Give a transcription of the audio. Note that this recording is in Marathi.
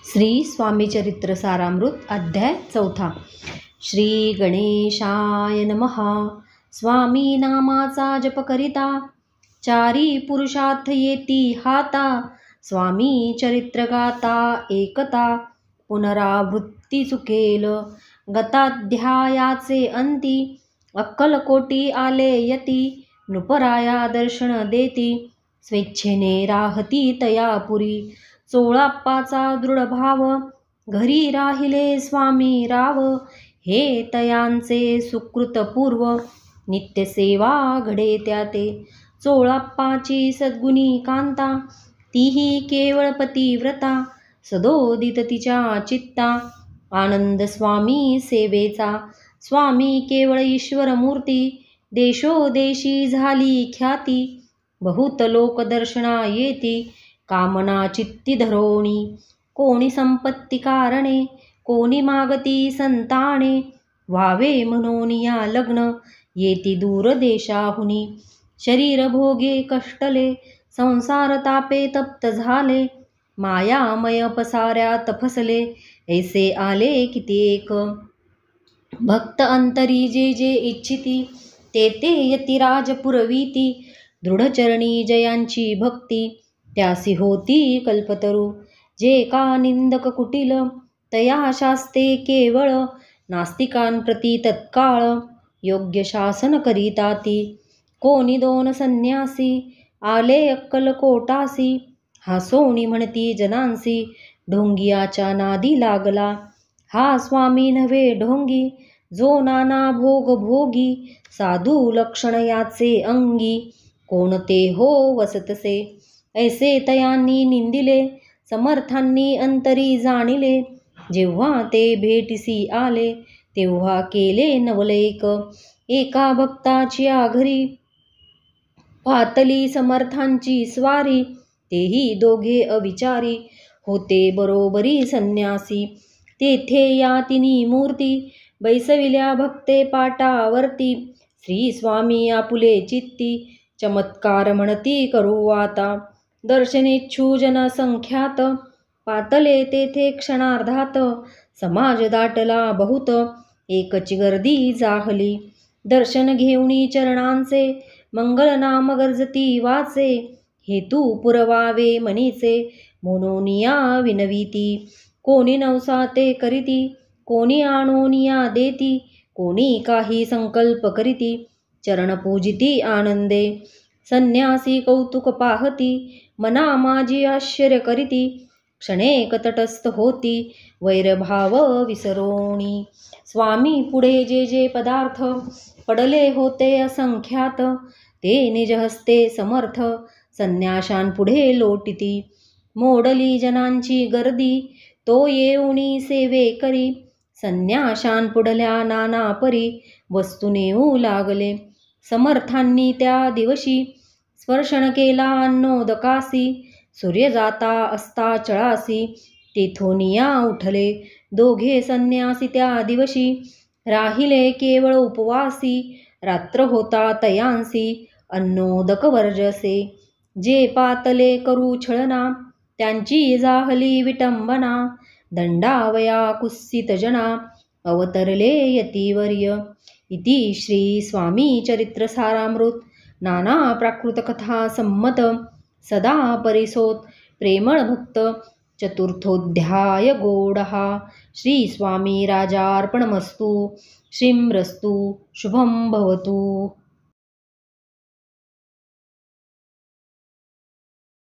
श्री स्वामी चरित्र सारामृत अध्याय 4. श्री गणेशाय नमः. स्वामी नामाचा जप करिता चारी पुरुषार्थ येती हाता. स्वामी चरित्र गाता एकता पुनरावृत्ती चुकेल. गताध्यायाचे अंती अक्कलकोटी आले यती. नृपराया दर्शन देती स्वेच्छेने राहती तयापुरी. 16 दृढ भाव घरी राहिले स्वामी राव. हे तयांचे सुकृत पूर्व नित्यसेवा घडे त्याते. 16 सद्गुणी कांता तीही केवळ पतिव्रता. सदोदित तिच्या चित्ता आनंद स्वामी सेवेचा. स्वामी केवळ ईश्वर मूर्ती देशोदेशी झाली ख्याती. बहुत लोक दर्शना येती कामना चित्ती धरोणी. कोणी संपत्ती कारणे कोणी मागती संताने. व्हावे म्हणून या लग्न येती दूर देशाहुनी. शरीर भोगे कष्टले संसार तापे तप्त झाले. मायामय पसाऱ्यात फसले ऐसे आले कित्येक. भक्त अंतरी जे जे इच्छिती ते ते यतिराज पुरविती. दृढचरणी जयांची भक्ती त्यासी होती कल्पतरू. जे का निंदक कुटिल तया शास्ते केवळ. नास्तिकांप्रती तत्काळ योग्य शासन करिता ती. कोणी 2 संन्यासी आले अक्कलकोटासी. हासोणी म्हणती जनांसी ढोंगियाच्या नादी लागला. हा स्वामी नव्हे ढोंगी जो नाना भोग भोगी. साधू लक्षण याचे अंगी कोणते हो वसतसे. ऐसे तयांनी निंदिले समर्थांनी अंतरी जाणिले. जेव्हा ते भेटीसी आले तेव्हा केले नवलैक. एका भक्ताची घरी पातली समर्थांची स्वारी. तेही दोघे अविचारी होते बरोबरी संन्यासी. तेथे या तिनी मूर्ती बैसविल्या भक्ते पाटावरती. श्री स्वामी आपुले चित्ती चमत्कार म्हणती करू आता. दर्शनेच्छू जनसंख्यात पातले तेथे क्षणार्धात. समाज दाटला बहुत एकची गर्दी जाहली. दर्शन घेऊनी चरणांचे मंगलनाम गर्जती वाचे. हेतू पुरवावे मनीचे मोनोनिया विनविती. कोणी नवसाते करीती कोणी आणोनिया देती. कोणी काही संकल्प करीती चरण पूजिती आनंदे. संन्यासी कौतुक पाहती मना माझी आश्चर्य करीती. क्षणेक तटस्थ होती वैरभाव विसरोणी. स्वामी पुढे जे जे पदार्थ पडले होते असंख्यात ते निजहस्ते समर्थ संन्याशांपुढे लोटिती. मोडली जनांची गर्दी तो येऊनी सेवे करी. संन्याशांपुढल्या नाना परी वस्तू नेऊ लागले. समर्थांनी त्या दिवशी स्पर्शन केला अन्नोदकासी. सूर्य जाता असता चळासी तेथोनिया उठले. दोघे संन्यासी त्या दिवशी राहिले केवळ उपवासी. रात्र होता तयांसी अन्नोदक वर्जसे. जे पातले करू छळना त्यांची जाहली विटंबना. दंडावया कुत्सित जना अवतरले यतिवर्य. इति श्री स्वामी चरित्र सारामृत नाना प्राकृत कथा संमत सदा परिसोत प्रेमळ भक्त. 4थोऽध्याय गोडहा. श्री स्वामी राजार्पणमस्तु. श्रींरस्तु शुभं भवतु.